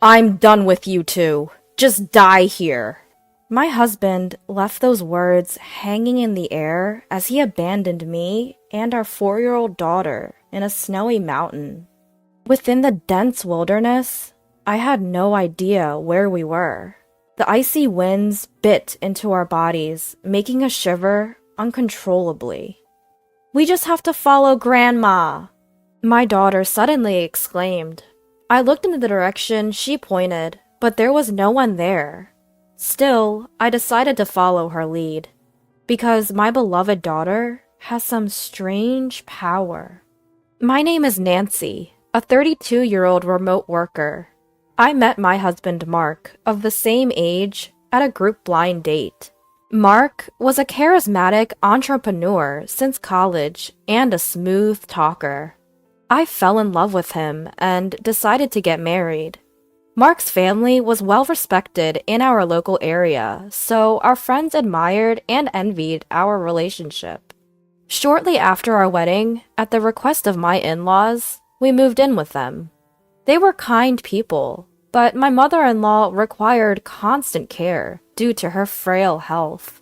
I'm done with you two. Just die here. My husband left those words hanging in the air as he abandoned me and our 4-year-old daughter in a snowy mountain. Within the dense wilderness, I had no idea where we were. The icy winds bit into our bodies, making us shiver uncontrollably. "We just have to follow Grandma," my daughter suddenly exclaimed. I looked in the direction she pointed, but there was no one there. Still, I decided to follow her lead, because my beloved daughter has some strange power. My name is Nancy, a 32-year-old remote worker. I met my husband Mark, of the same age, at a group blind date. Mark was a charismatic entrepreneur since college and a smooth talker. I fell in love with him and decided to get married. Mark's family was well respected in our local area, so our friends admired and envied our relationship. Shortly after our wedding, at the request of my in-laws, we moved in with them. They were kind people, but my mother-in-law required constant care due to her frail health.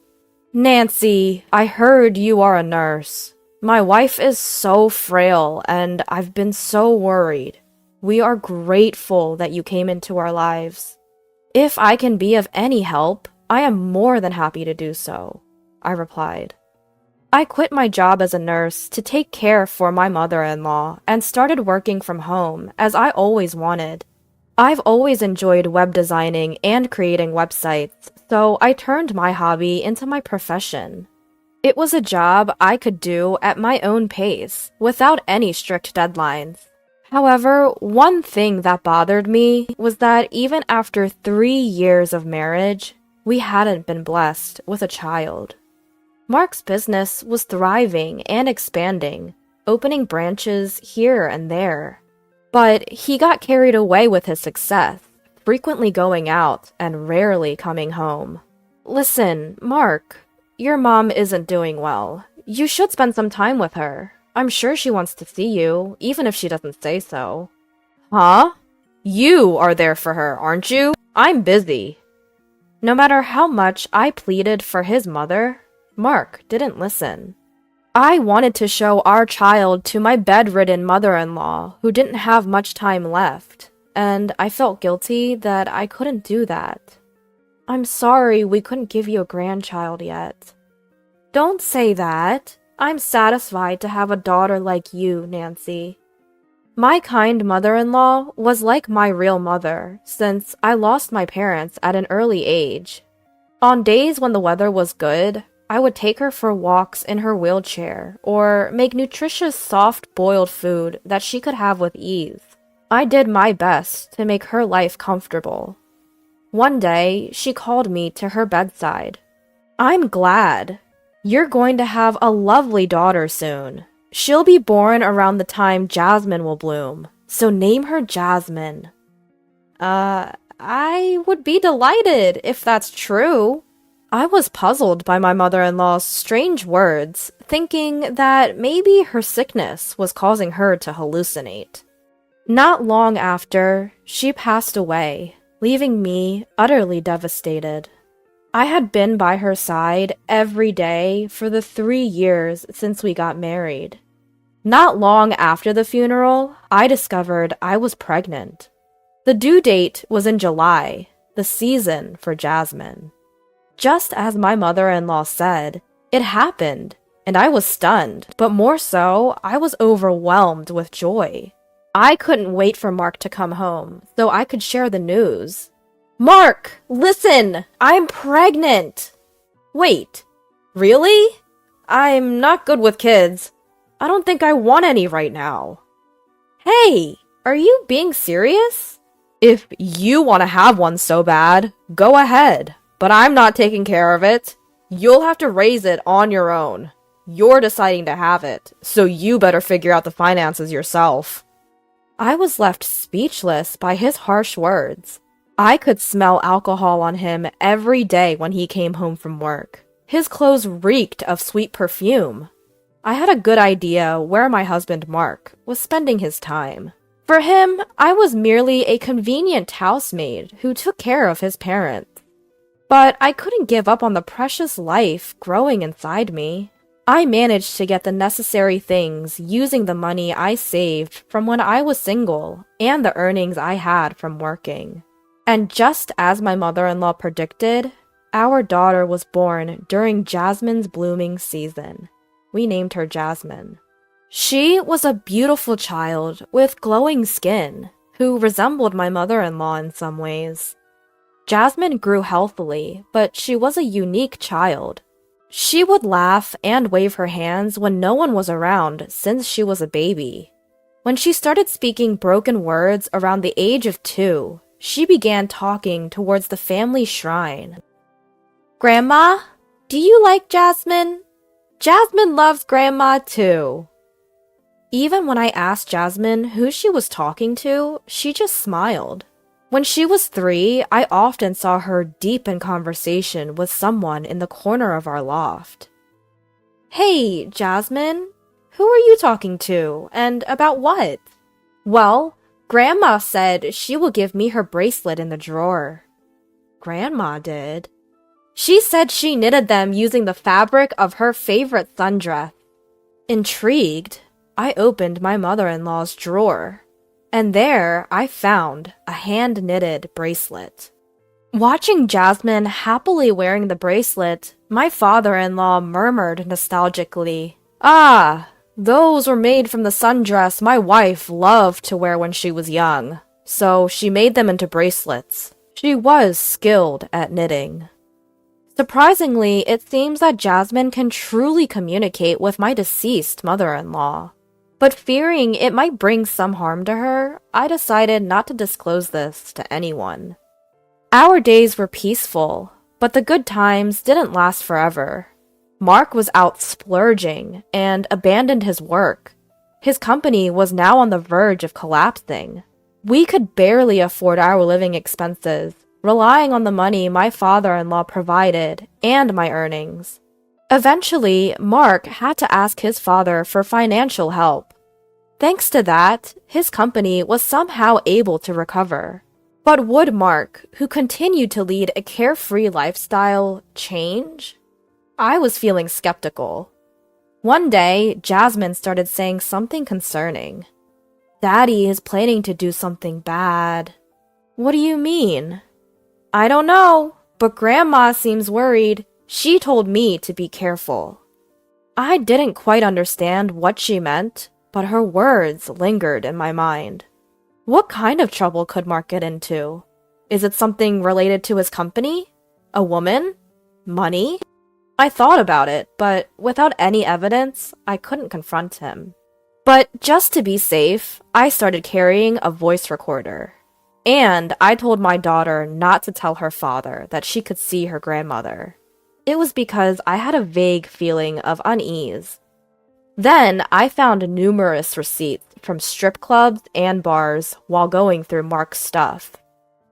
"Nancy, I heard you are a nurse. My wife is so frail, and I've been so worried. We are grateful that you came into our lives. If I can be of any help, I am more than happy to do so," I replied. I quit my job as a nurse to take care for my mother-in-law and started working from home, as I always wanted. I've always enjoyed web designing and creating websites, so I turned my hobby into my profession. It was a job I could do at my own pace, without any strict deadlines. However, one thing that bothered me was that even after 3 years of marriage, we hadn't been blessed with a child. Mark's business was thriving and expanding, opening branches here and there. But he got carried away with his success, frequently going out and rarely coming home. "Listen, Mark, your mom isn't doing well. You should spend some time with her. I'm sure she wants to see you, even if she doesn't say so." "Huh? You are there for her, aren't you? I'm busy." No matter how much I pleaded for his mother, Mark didn't listen. I wanted to show our child to my bedridden mother-in-law who didn't have much time left, and I felt guilty that I couldn't do that. "I'm sorry we couldn't give you a grandchild yet." "Don't say that. I'm satisfied to have a daughter like you, Nancy." My kind mother-in-law was like my real mother, since I lost my parents at an early age. On days when the weather was good, I would take her for walks in her wheelchair, or make nutritious soft-boiled food that she could have with ease. I did my best to make her life comfortable. One day, she called me to her bedside. "I'm glad. You're going to have a lovely daughter soon. She'll be born around the time jasmine will bloom, so name her Jasmine." I would be delighted if that's true." I was puzzled by my mother-in-law's strange words, thinking that maybe her sickness was causing her to hallucinate. Not long after, she passed away, leaving me utterly devastated. I had been by her side every day for the 3 years since we got married. Not long after the funeral, I discovered I was pregnant. The due date was in July, the season for Jasmine. Just as my mother-in-law said, it happened, and I was stunned, but more so, I was overwhelmed with joy. I couldn't wait for Mark to come home, so I could share the news. "Mark, listen! I'm pregnant!" "Wait, really? I'm not good with kids. I don't think I want any right now." "Hey, are you being serious?" "If you want to have one so bad, go ahead. But I'm not taking care of it. You'll have to raise it on your own. You're deciding to have it, so you better figure out the finances yourself." I was left speechless by his harsh words. I could smell alcohol on him every day when he came home from work. His clothes reeked of sweet perfume. I had a good idea where my husband Mark was spending his time. For him, I was merely a convenient housemaid who took care of his parents. But I couldn't give up on the precious life growing inside me. I managed to get the necessary things using the money I saved from when I was single and the earnings I had from working. And just as my mother-in-law predicted, our daughter was born during Jasmine's blooming season. We named her Jasmine. She was a beautiful child with glowing skin, who resembled my mother-in-law in some ways. Jasmine grew healthily, but she was a unique child. She would laugh and wave her hands when no one was around since she was a baby. When she started speaking broken words around the age of 2, she began talking towards the family shrine. "Grandma, do you like Jasmine? Jasmine loves Grandma too." Even when I asked Jasmine who she was talking to, she just smiled. When she was 3, I often saw her deep in conversation with someone in the corner of our loft. "Hey, Jasmine, who are you talking to, and about what?" "Well, Grandma said she will give me her bracelet in the drawer." "Grandma did?" "She said she knitted them using the fabric of her favorite sundress." Intrigued, I opened my mother-in-law's drawer, and there I found a hand-knitted bracelet. Watching Jasmine happily wearing the bracelet, my father-in-law murmured nostalgically, "Ah, those were made from the sundress my wife loved to wear when she was young, so she made them into bracelets. She was skilled at knitting." Surprisingly, it seems that Jasmine can truly communicate with my deceased mother-in-law. But fearing it might bring some harm to her, I decided not to disclose this to anyone. Our days were peaceful, but the good times didn't last forever. Mark was out splurging and abandoned his work. His company was now on the verge of collapsing. We could barely afford our living expenses, relying on the money my father-in-law provided and my earnings. Eventually, Mark had to ask his father for financial help. Thanks to that, his company was somehow able to recover. But would Mark, who continued to lead a carefree lifestyle, change? I was feeling skeptical. One day, Jasmine started saying something concerning. "Daddy is planning to do something bad." "What do you mean?" "I don't know, but Grandma seems worried. She told me to be careful." I didn't quite understand what she meant, but her words lingered in my mind. What kind of trouble could Mark get into? Is it something related to his company? A woman? Money? I thought about it, but without any evidence, I couldn't confront him. But just to be safe, I started carrying a voice recorder. And I told my daughter not to tell her father that she could see her grandmother. It was because I had a vague feeling of unease. Then I found numerous receipts from strip clubs and bars while going through Mark's stuff.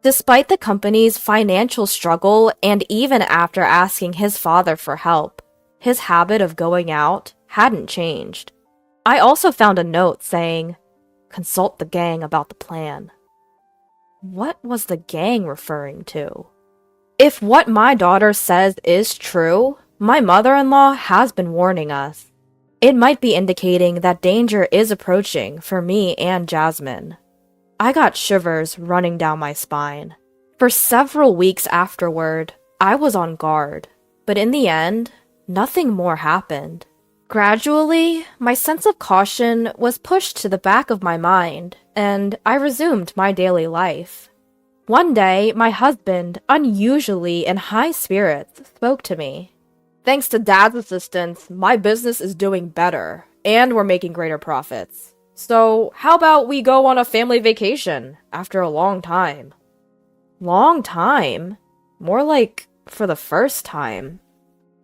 Despite the company's financial struggle and even after asking his father for help, his habit of going out hadn't changed. I also found a note saying, "Consult the gang about the plan." What was the gang referring to? If what my daughter says is true, my mother-in-law has been warning us. It might be indicating that danger is approaching for me and Jasmine. I got shivers running down my spine. For several weeks afterward, I was on guard, but in the end, nothing more happened. Gradually, my sense of caution was pushed to the back of my mind, and I resumed my daily life. One day, my husband, unusually in high spirits, spoke to me. "Thanks to Dad's assistance, my business is doing better, and we're making greater profits. So, how about we go on a family vacation after a long time?" Long time? More like for the first time.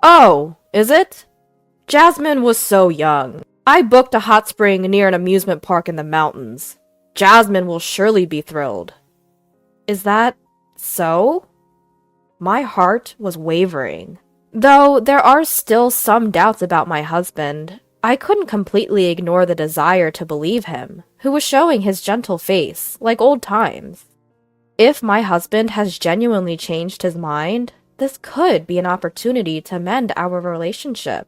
"Oh, is it?" Jasmine was so young. I booked a hot spring near an amusement park in the mountains. Jasmine will surely be thrilled. Is that so? My heart was wavering. Though there are still some doubts about my husband, I couldn't completely ignore the desire to believe him, who was showing his gentle face, like old times. If my husband has genuinely changed his mind, this could be an opportunity to mend our relationship.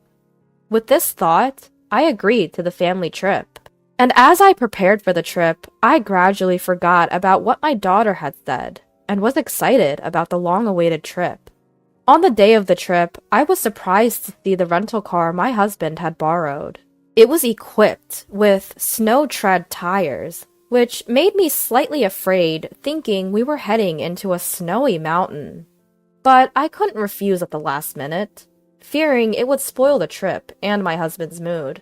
With this thought, I agreed to the family trip. And as I prepared for the trip, I gradually forgot about what my daughter had said and was excited about the long-awaited trip. On the day of the trip, I was surprised to see the rental car my husband had borrowed. It was equipped with snow-tread tires, which made me slightly afraid, thinking we were heading into a snowy mountain. But I couldn't refuse at the last minute, fearing it would spoil the trip and my husband's mood.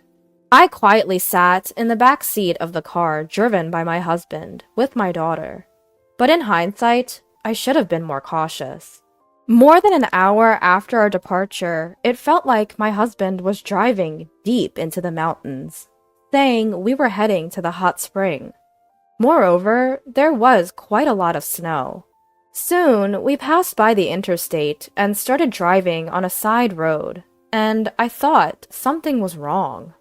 I quietly sat in the back seat of the car driven by my husband with my daughter. But in hindsight, I should have been more cautious. More than an hour after our departure, it felt like my husband was driving deep into the mountains, saying we were heading to the hot spring. Moreover, there was quite a lot of snow. Soon, we passed by the interstate and started driving on a side road, and I thought something was wrong.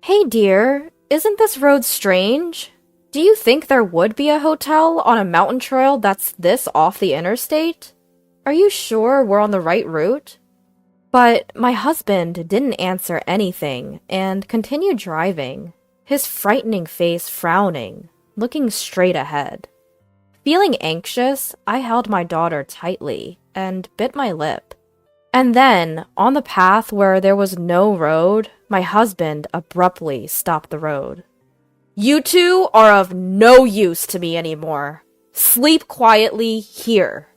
"Hey dear, isn't this road strange? Do you think there would be a hotel on a mountain trail that's this off the interstate? Are you sure we're on the right route?" But my husband didn't answer anything and continued driving, his frightening face frowning, looking straight ahead. Feeling anxious, I held my daughter tightly and bit my lip. And then, on the path where there was no road, my husband abruptly stopped the road. "You two are of no use to me anymore. Sleep quietly here."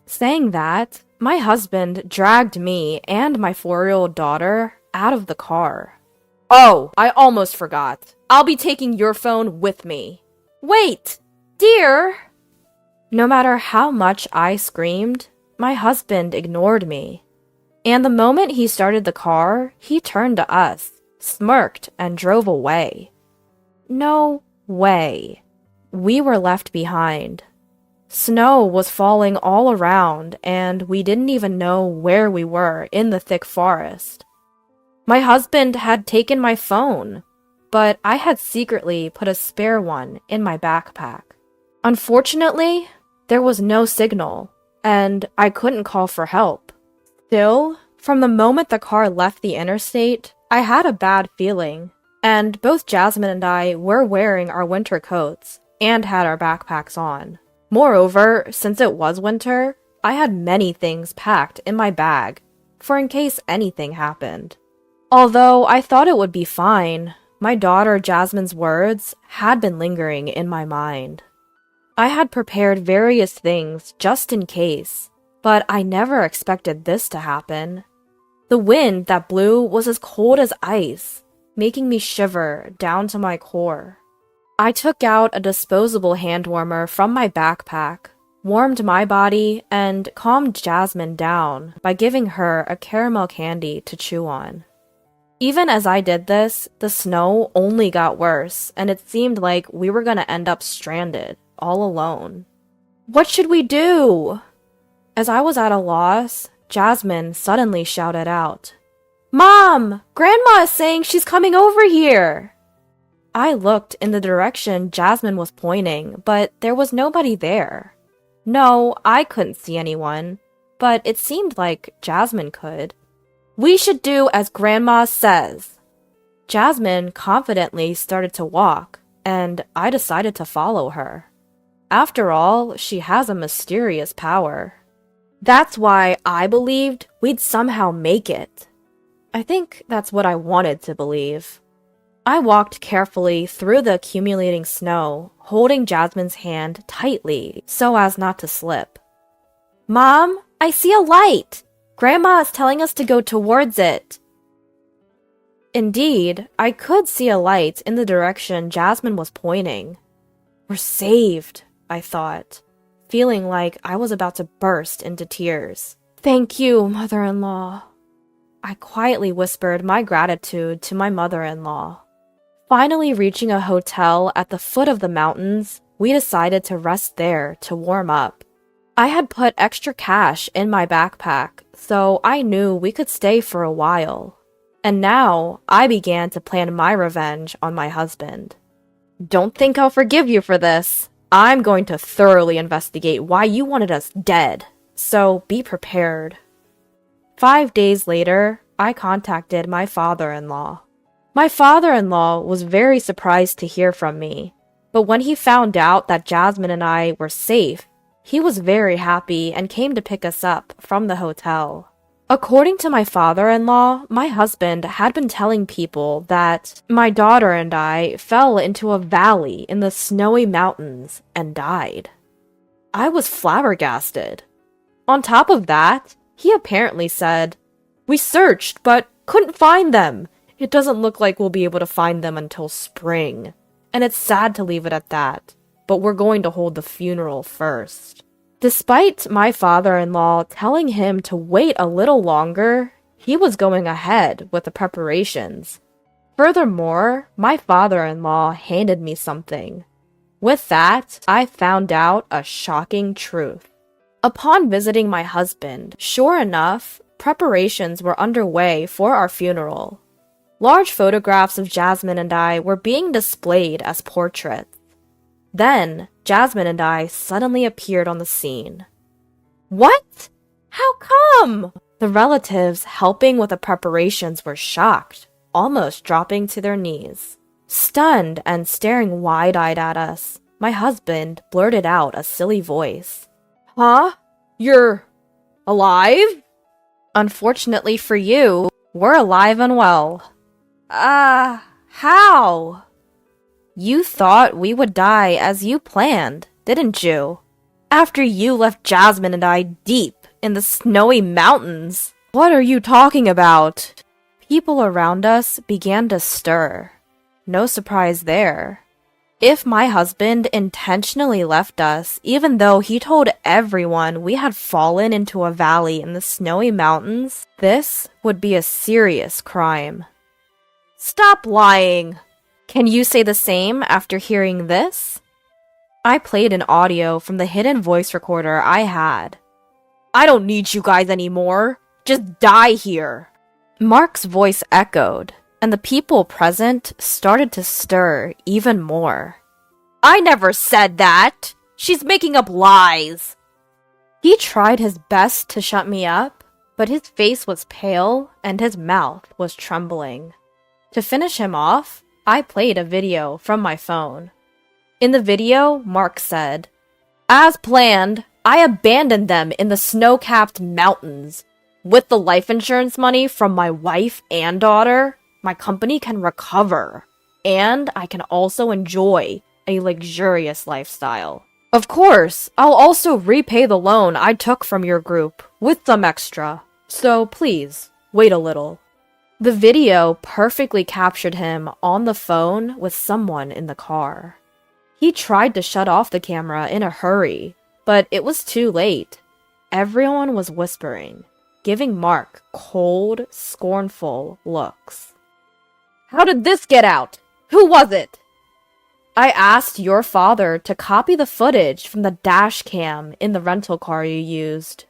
Saying that, my husband dragged me and my 4-year-old daughter out of the car. "Oh, I almost forgot. I'll be taking your phone with me." "Wait, dear!" No matter how much I screamed, my husband ignored me. And the moment he started the car, he turned to us, smirked, and drove away. No way. We were left behind. Snow was falling all around, and we didn't even know where we were in the thick forest. My husband had taken my phone, but I had secretly put a spare one in my backpack. Unfortunately, there was no signal, and I couldn't call for help. Still, from the moment the car left the interstate, I had a bad feeling, and both Jasmine and I were wearing our winter coats and had our backpacks on. Moreover, since it was winter, I had many things packed in my bag, for in case anything happened. Although I thought it would be fine, my daughter Jasmine's words had been lingering in my mind. I had prepared various things just in case, but I never expected this to happen. The wind that blew was as cold as ice, making me shiver down to my core. I took out a disposable hand warmer from my backpack, warmed my body, and calmed Jasmine down by giving her a caramel candy to chew on. Even as I did this, the snow only got worse, and it seemed like we were gonna end up stranded, all alone. What should we do? As I was at a loss, Jasmine suddenly shouted out, "Mom! Grandma is saying she's coming over here!" I looked in the direction Jasmine was pointing, but there was nobody there. No, I couldn't see anyone, but it seemed like Jasmine could. "We should do as Grandma says." Jasmine confidently started to walk, and I decided to follow her. After all, she has a mysterious power. That's why I believed we'd somehow make it. I think that's what I wanted to believe. I walked carefully through the accumulating snow, holding Jasmine's hand tightly so as not to slip. "Mom, I see a light! Grandma is telling us to go towards it." Indeed, I could see a light in the direction Jasmine was pointing. We're saved, I thought, feeling like I was about to burst into tears. "Thank you, mother-in-law." I quietly whispered my gratitude to my mother-in-law. Finally reaching a hotel at the foot of the mountains, we decided to rest there to warm up. I had put extra cash in my backpack, so I knew we could stay for a while. And now I began to plan my revenge on my husband. Don't think I'll forgive you for this. I'm going to thoroughly investigate why you wanted us dead, so be prepared. 5 days later, I contacted my father-in-law. My father-in-law was very surprised to hear from me, but when he found out that Jasmine and I were safe, he was very happy and came to pick us up from the hotel. According to my father-in-law, my husband had been telling people that my daughter and I fell into a valley in the snowy mountains and died. I was flabbergasted. On top of that, he apparently said, "We searched, but couldn't find them. It doesn't look like we'll be able to find them until spring. And it's sad to leave it at that, but we're going to hold the funeral first." Despite my father-in-law telling him to wait a little longer, he was going ahead with the preparations. Furthermore, my father-in-law handed me something. With that, I found out a shocking truth. Upon visiting my husband, sure enough, preparations were underway for our funeral. Large photographs of Jasmine and I were being displayed as portraits. Then, Jasmine and I suddenly appeared on the scene. What? How come? The relatives helping with the preparations were shocked, almost dropping to their knees. Stunned and staring wide-eyed at us, my husband blurted out a silly voice. "Huh? You're alive?" "Unfortunately for you, we're alive and well." How?" "You thought we would die as you planned, didn't you? After you left Jasmine and I deep in the snowy mountains." "What are you talking about?" People around us began to stir. No surprise there. If my husband intentionally left us, even though he told everyone we had fallen into a valley in the snowy mountains, this would be a serious crime. "Stop lying!" "Can you say the same after hearing this?" I played an audio from the hidden voice recorder I had. "I don't need you guys anymore. Just die here." Mark's voice echoed, and the people present started to stir even more. "I never said that! She's making up lies!" He tried his best to shut me up, but his face was pale and his mouth was trembling. To finish him off, I played a video from my phone. In the video, Mark said, "As planned, I abandoned them in the snow-capped mountains. With the life insurance money from my wife and daughter, my company can recover, and I can also enjoy a luxurious lifestyle. Of course, I'll also repay the loan I took from your group with some extra, so please, wait a little." The video perfectly captured him on the phone with someone in the car. He tried to shut off the camera in a hurry, but it was too late. Everyone was whispering, giving Mark cold, scornful looks. "How did this get out? Who was it?" "I asked your father to copy the footage from the dash cam in the rental car you used."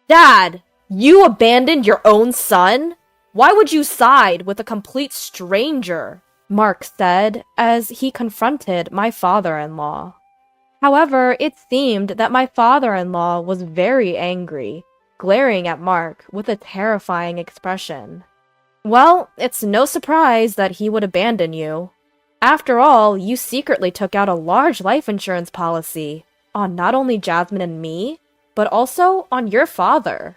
"Dad, you abandoned your own son? Why would you side with a complete stranger?" Mark said as he confronted my father-in-law. However, it seemed that my father-in-law was very angry, glaring at Mark with a terrifying expression. "Well, it's no surprise that he would abandon you. After all, you secretly took out a large life insurance policy on not only Jasmine and me, but also on your father."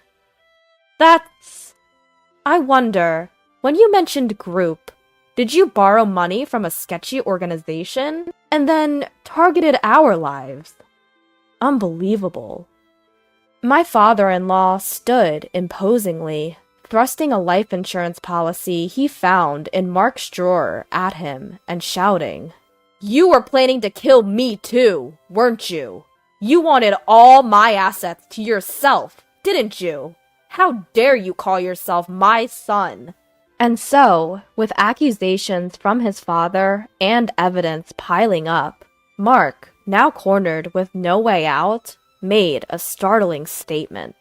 I wonder, when you mentioned group, did you borrow money from a sketchy organization and then targeted our lives? Unbelievable. My father-in-law stood imposingly, thrusting a life insurance policy he found in Mark's drawer at him and shouting, "You were planning to kill me too, weren't you? You wanted all my assets to yourself, didn't you? How dare you call yourself my son?" And so, with accusations from his father and evidence piling up, Mark, now cornered with no way out, made a startling statement.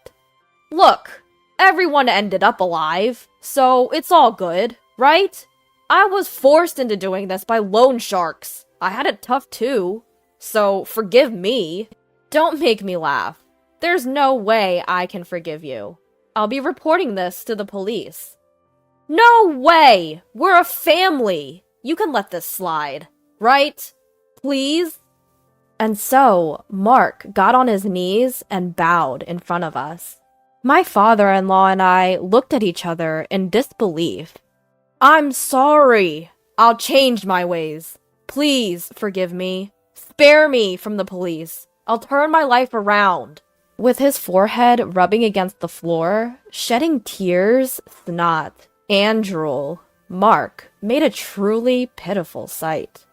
"Look, Everyone ended up alive, so it's all good, right? I was forced into doing this by loan sharks. I had it tough too, so forgive me. Don't make me laugh. There's no way I can forgive you. I'll be reporting this to the police. No way! We're a family! You can let this slide, right? Please? And so, Mark got on his knees and bowed in front of us. My father-in-law and I looked at each other in disbelief. I'm sorry. I'll change my ways. Please forgive me. Spare me from the police. I'll turn my life around. With his forehead rubbing against the floor, shedding tears, snot, and drool, Mark made a truly pitiful sight.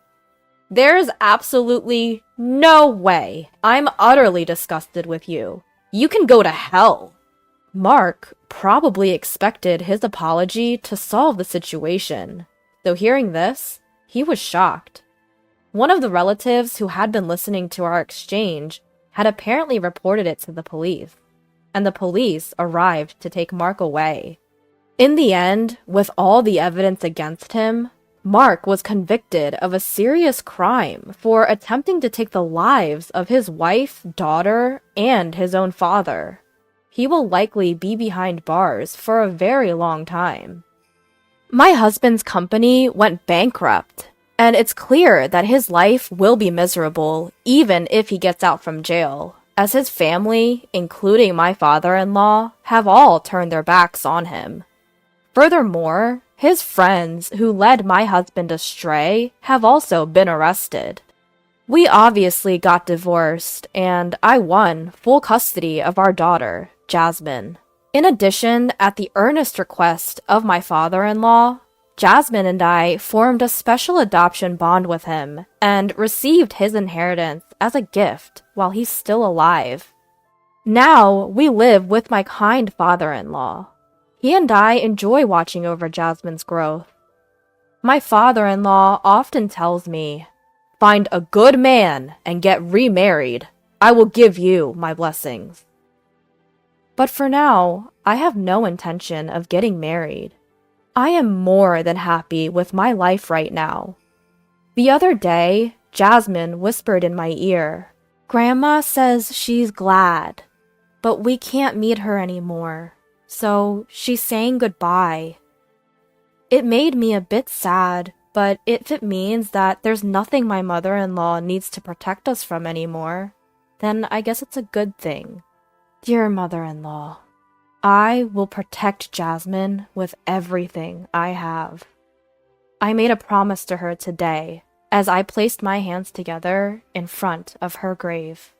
There's absolutely no way. I'm utterly disgusted with you. You can go to hell. Mark probably expected his apology to solve the situation, though hearing this, he was shocked. One of the relatives who had been listening to our exchange had apparently reported it to the police, and the police arrived to take Mark away. In the end, with all the evidence against him, Mark was convicted of a serious crime for attempting to take the lives of his wife, daughter, and his own father. He will likely be behind bars for a very long time. My husband's company went bankrupt, and it's clear that his life will be miserable even if he gets out from jail, as his family, including my father-in-law, have all turned their backs on him. Furthermore, his friends who led my husband astray have also been arrested. We obviously got divorced, and I won full custody of our daughter, Jasmine. In addition, at the earnest request of my father-in-law, Jasmine and I formed a special adoption bond with him and received his inheritance as a gift while he's still alive. Now we live with my kind father-in-law. He and I enjoy watching over Jasmine's growth. My father-in-law often tells me, "Find a good man and get remarried. I will give you my blessings." But for now, I have no intention of getting married. I am more than happy with my life right now. The other day, Jasmine whispered in my ear, "Grandma says she's glad, but we can't meet her anymore, so she's saying goodbye." It made me a bit sad, but if it means that there's nothing my mother-in-law needs to protect us from anymore, then I guess it's a good thing. Dear mother-in-law, I will protect Jasmine with everything I have. I made a promise to her today as I placed my hands together in front of her grave.